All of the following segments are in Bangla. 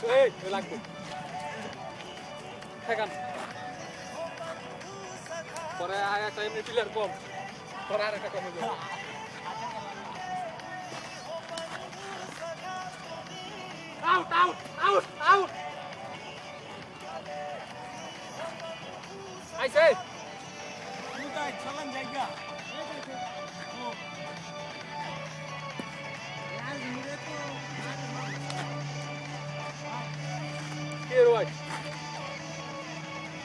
এই লাগবে ঠেকান পরে আর একটা এমনি প্লেয়ার কম পরে আর একটা কমে যাবে আউট আউট আউট আউট আইছে মুদাই চলন জায়গা ও यार मेरे तो কে রয়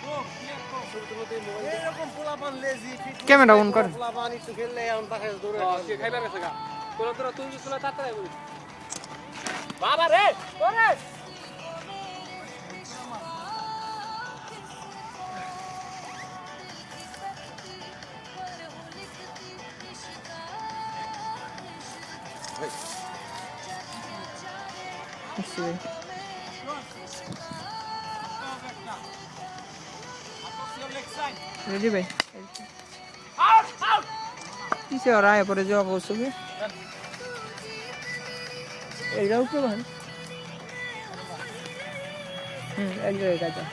ও ক্লিয়ার কর শুরুতে মোবাইল এরকম পোলাপান লেজি ক্যামেরা অন কর পোলাপান একটু খেললে এখন তাকে দৌড়ে কে খাইবার গেছে গা তোরা তোরা তুই চলে তাড়াতাড়ি বলি বাবা রে ওরে रेडी भाई किसे और आए पर जॉब हो सके एड़ा ऊपर भाई एड़ा का जा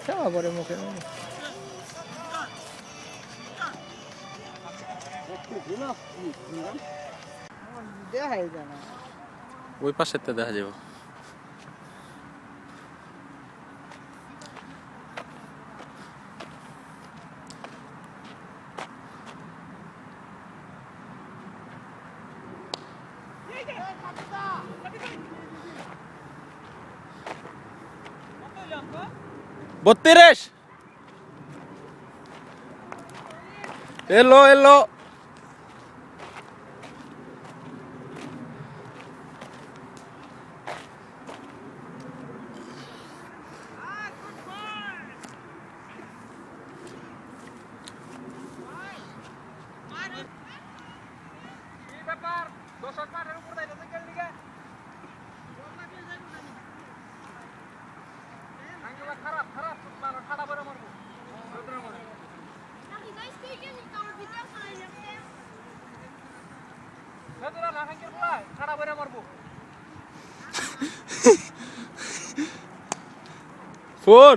सब बड़े मुखे में দেখা যায় না ওই পাশেতে দেখা যাবে বত্রিশ এলো এলো খারাপ খারাপ মানে ঠাডা করে মারবো ভেতরে না খাঙ্কির বলা ঠাডা করে মারবো ফোর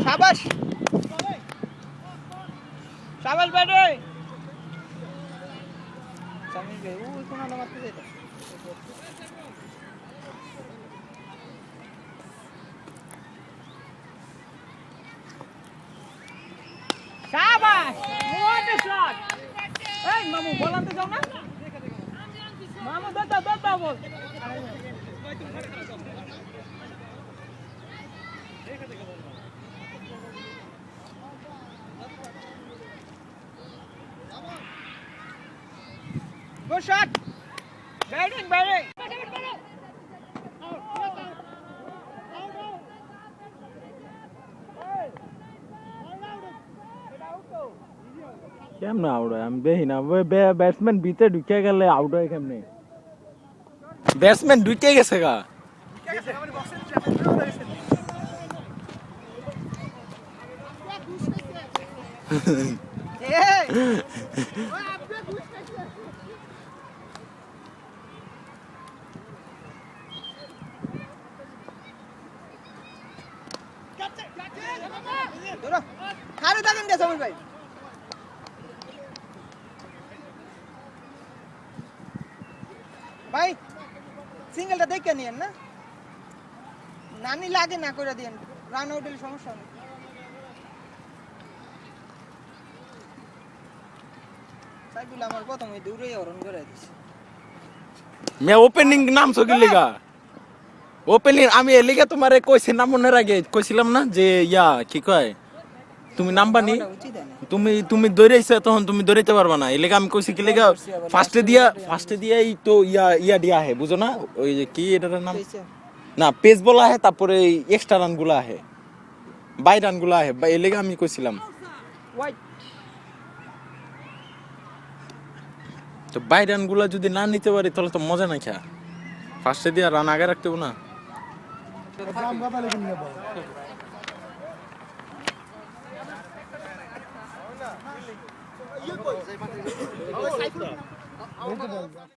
शाबाश शाबाश बैठो समीर भाई वो कोणाला मारते देतो शाबाश व्हाट अ शॉट ए मामू बोलते जाओ ना मामू देता बोल Good shot. Batting. কেমনে আউট হয় আমি দেখি না ব্যাটসম্যান ভিতরে ঢুকে গেলে আউট হয় কেমনে ব্যাটসম্যান ঢুকে গেছে গা खाली থাকেন কে সমীর ভাই ভাই সিঙ্গেলটা দেখে নিয়েন না নানি লাগে না করে দিয়েন রান আউট হলে সমস্যা নেই সাইকুল আমার প্রথম ওই দূরে হরন করে দিছে मैं ओपनिंग नाम सो के लेगा ओपनिंग আমি এ লিগে তোমারে কইছি না মনের আগে কইছিলাম না যে ইয়া কি কয় তুমি নাম্বার নি তুমি দৌড়াইছো তখন তুমি দৌড়াইতে পারবা না এলাকা আমি কইছি কি লাগা ফার্স্টে দিয়া এই তো ইয়া দিয়া है বুঝো না ওই যে কি এটার নাম না পেস বলা है তারপরে এক্সট্রা রানগুলো আছে বাই রানগুলো আছে এলাকা আমি কইছিলাম তো বাই রানগুলো যদি না নিতে পারি তাহলে তো মজা না খেয়া ফার্স্টে দিয়া রান আগে রাখতে হবে না